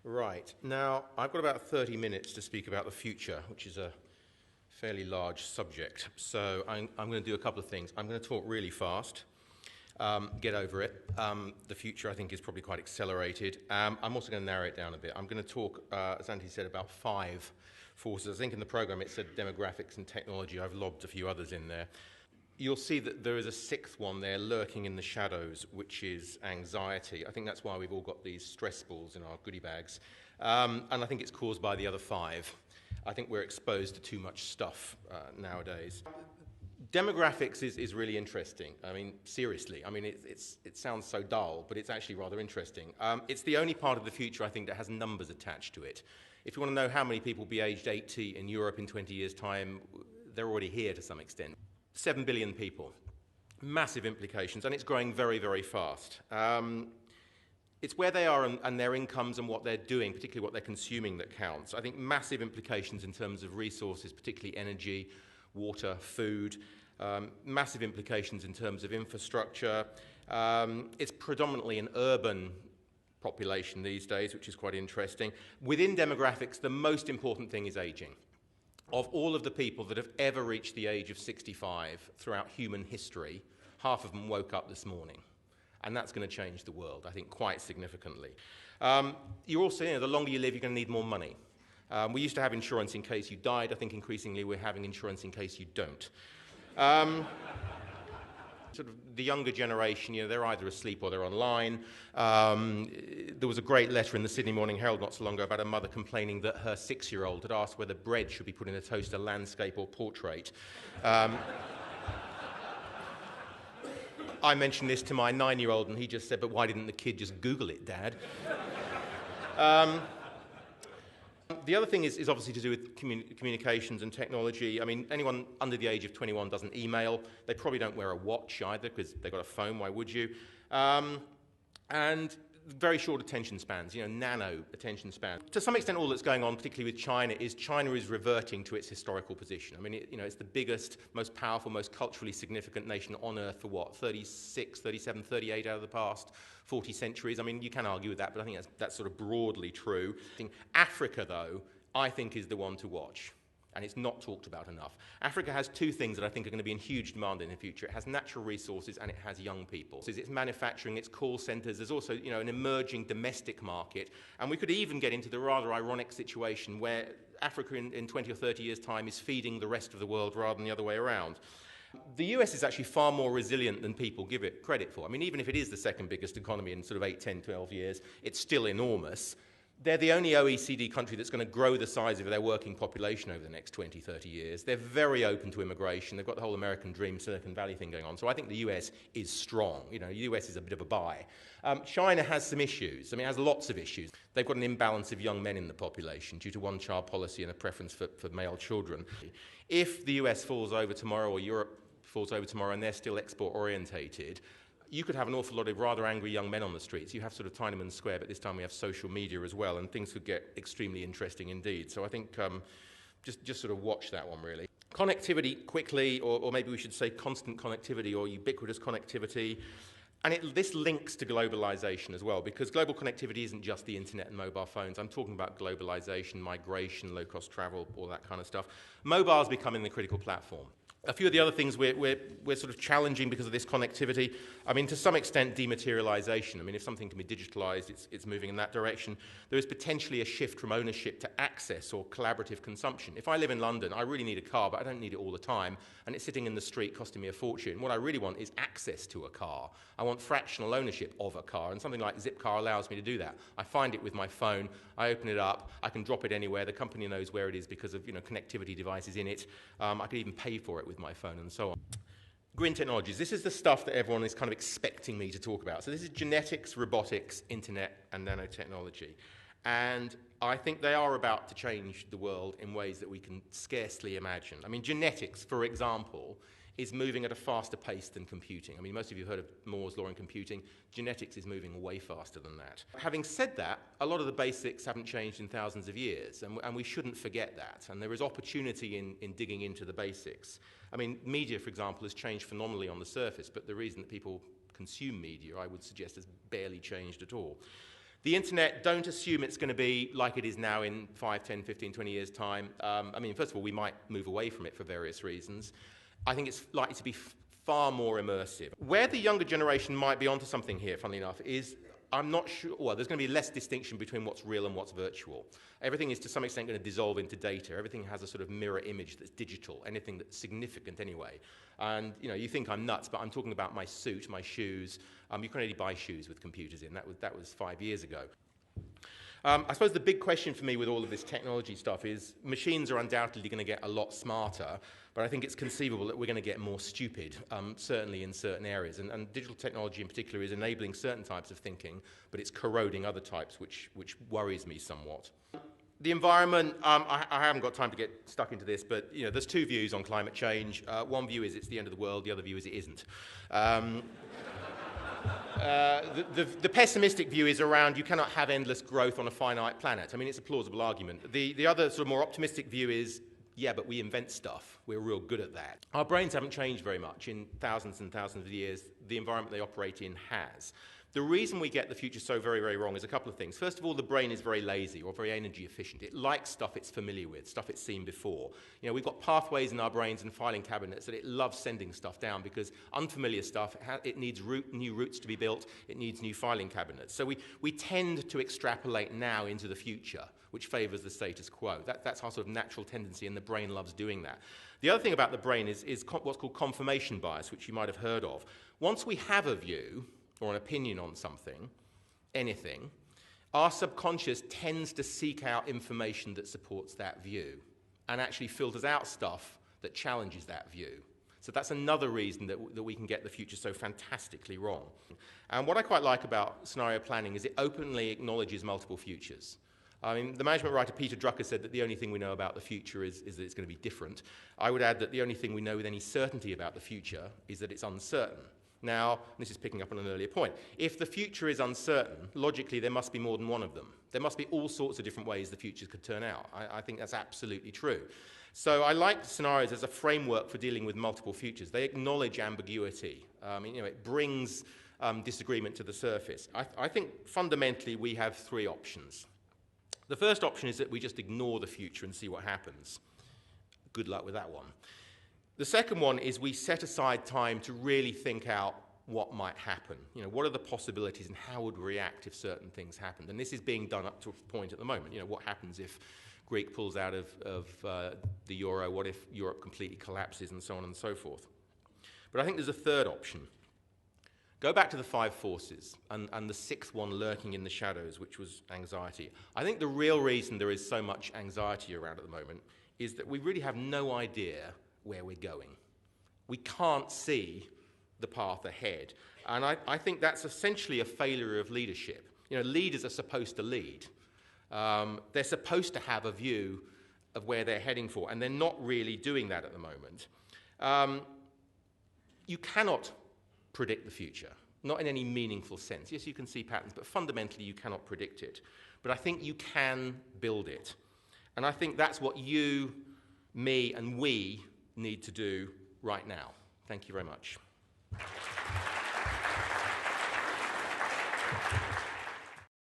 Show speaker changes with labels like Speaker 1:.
Speaker 1: Right. Now, I've got about 30 minutes to speak about the future, which is a fairly large subject. So I'm going to do a couple of things. I'm going to talk really fast, get over it. The future, I think, is probably quite accelerated. I'm also going to narrow it down a bit. I'm going to talk, as Andy said, about 5 forces. I think in the program it said demographics and technology. I've lobbed a few others in there. You'll see that there is a 6th one there lurking in the shadows, which is anxiety. I think that's why we've all got these stress balls in our goodie bags. And I think it's caused by the other 5. I think we're exposed to too much stuff nowadays. Demographics is really interesting. I mean, seriously. I mean, it sounds so dull, but it's actually rather interesting. It's the only part of the future, I think, that has numbers attached to it. If you want to know how many people will be aged 80 in Europe in 20 years' time, they're already here to some extent. 7 billion people, massive implications, and it's growing very, very fast. It's where they are and their incomes and what they're doing, particularly what they're consuming, that counts. I think massive implications in terms of resources, particularly energy, water, food, massive implications in terms of infrastructure. It's predominantly an urban population these days, which is quite interesting. Within demographics, the most important thing is aging. Of all of the people that have ever reached the age of 65 throughout human history, half of them woke up this morning. And that's going to change the world, I think, quite significantly. You're also, the longer you live, you're going to need more money. We used to have insurance in case you died. I think increasingly we're having insurance in case you don't. Sort of the younger generation, they're either asleep or they're online. There was a great letter in the Sydney Morning Herald not so long ago about a mother complaining that her 6-year-old had asked whether bread should be put in a toaster, landscape or portrait. I mentioned this to my 9-year-old and he just said, but why didn't the kid just Google it, Dad? The other thing is obviously to do with communications and technology. I mean, anyone under the age of 21 doesn't email. They probably don't wear a watch either because they've got a phone. Why would you? And very short attention spans, nano attention spans. To some extent, all that's going on, particularly with China is reverting to its historical position. I mean, it's the biggest, most powerful, most culturally significant nation on Earth for what, 36, 37, 38 out of the past 40 centuries? I mean, you can argue with that, but I think that's sort of broadly true. Africa, though, I think is the one to watch. And it's not talked about enough. Africa has 2 things that I think are going to be in huge demand in the future. It has natural resources and it has young people. So it's manufacturing, it's call centers. There's also, an emerging domestic market. And we could even get into the rather ironic situation where Africa in 20 or 30 years' time is feeding the rest of the world rather than the other way around. The US is actually far more resilient than people give it credit for. I mean, even if it is the second biggest economy in sort of 8, 10, 12 years, it's still enormous. They're the only OECD country that's going to grow the size of their working population over the next 20, 30 years. They're very open to immigration. They've got the whole American dream, Silicon Valley thing going on. So I think the US is strong. The US is a bit of a buy. China has some issues. I mean, it has lots of issues. They've got an imbalance of young men in the population due to one-child policy and a preference for male children. If the US falls over tomorrow or Europe falls over tomorrow and they're still export-orientated, you could have an awful lot of rather angry young men on the streets. You have sort of Tiananmen Square, but this time we have social media as well, and things could get extremely interesting indeed. So I think just sort of watch that one, really. Connectivity, quickly, or maybe we should say constant connectivity or ubiquitous connectivity. And this links to globalization as well, because global connectivity isn't just the internet and mobile phones. I'm talking about globalization, migration, low-cost travel, all that kind of stuff. Mobile's becoming the critical platform. A few of the other things we're sort of challenging because of this connectivity. I mean, to some extent, dematerialization. I mean, if something can be digitalized, it's moving in that direction. There is potentially a shift from ownership to access or collaborative consumption. If I live in London, I really need a car, but I don't need it all the time, and it's sitting in the street costing me a fortune. What I really want is access to a car. I want fractional ownership of a car, and something like Zipcar allows me to do that. I find it with my phone, I open it up, I can drop it anywhere, the company knows where it is because of connectivity devices in it. I could even pay for it with my phone and so on. Green technologies. This is the stuff that everyone is kind of expecting me to talk about. So this is genetics, robotics, internet, and nanotechnology. And I think they are about to change the world in ways that we can scarcely imagine. I mean, genetics, for example, is moving at a faster pace than computing. I mean, most of you have heard of Moore's law in computing. Genetics is moving way faster than that. Having said that, a lot of the basics haven't changed in thousands of years, and we shouldn't forget that. And there is opportunity in digging into the basics. I mean, media, for example, has changed phenomenally on the surface, but the reason that people consume media, I would suggest, has barely changed at all. The internet, don't assume it's going to be like it is now in 5, 10, 15, 20 years' time. I mean, first of all, we might move away from it for various reasons. I think it's likely to be far more immersive. Where the younger generation might be onto something here, funnily enough, is I'm not sure, well, there's going to be less distinction between what's real and what's virtual. Everything is to some extent going to dissolve into data. Everything has a sort of mirror image that's digital, anything that's significant anyway. And, you know, you think I'm nuts, but I'm talking about my suit, my shoes. You can only buy shoes with computers in. That was 5 years ago. I suppose the big question for me with all of this technology stuff is machines are undoubtedly going to get a lot smarter, but I think it's conceivable that we're going to get more stupid, certainly in certain areas. And digital technology in particular is enabling certain types of thinking, but it's corroding other types, which worries me somewhat. The environment, I haven't got time to get stuck into this, but you know, there's two views on climate change. One view is it's the end of the world, the other view is it isn't. The pessimistic view is around you cannot have endless growth on a finite planet. I mean, it's a plausible argument. The other sort of more optimistic view is, yeah, but we invent stuff. We're real good at that. Our brains haven't changed very much in thousands and thousands of years. The environment they operate in has. The reason we get the future so very, very wrong is a couple of things. First of all, the brain is very lazy or very energy efficient. It likes stuff it's familiar with, stuff it's seen before. You know, we've got pathways in our brains and filing cabinets that it loves sending stuff down because unfamiliar stuff, it needs new routes to be built, it needs new filing cabinets. So we tend to extrapolate now into the future, which favors the status quo. That's our sort of natural tendency, and the brain loves doing that. The other thing about the brain is what's called confirmation bias, which you might have heard of. Once we have a view, or an opinion on something, anything, our subconscious tends to seek out information that supports that view and actually filters out stuff that challenges that view. So that's another reason that we can get the future so fantastically wrong. And what I quite like about scenario planning is it openly acknowledges multiple futures. I mean, the management writer Peter Drucker said that the only thing we know about the future is that it's going to be different. I would add that the only thing we know with any certainty about the future is that it's uncertain. Now, this is picking up on an earlier point. If the future is uncertain, logically there must be more than one of them. There must be all sorts of different ways the future could turn out. I think that's absolutely true. So I like scenarios as a framework for dealing with multiple futures. They acknowledge ambiguity. You know, it brings disagreement to the surface. I think fundamentally we have three options. The first option is that we just ignore the future and see what happens. Good luck with that one. The second one is we set aside time to really think out what might happen. You know, what are the possibilities and how would we react if certain things happened? And this is being done up to a point at the moment. You know, what happens if Greece pulls out of the euro? What if Europe completely collapses, and so on and so forth? But I think there's a third option. Go back to the five forces and the sixth one lurking in the shadows, which was anxiety. I think the real reason there is so much anxiety around at the moment is that we really have no idea where we're going. We can't see the path ahead. And I think that's essentially a failure of leadership. You know, leaders are supposed to lead. They're supposed to have a view of where they're heading for, and they're not really doing that at the moment. You cannot predict the future, not in any meaningful sense. Yes, you can see patterns, but fundamentally you cannot predict it. But I think you can build it. And I think that's what you, me, and we need to do right now. Thank you very much.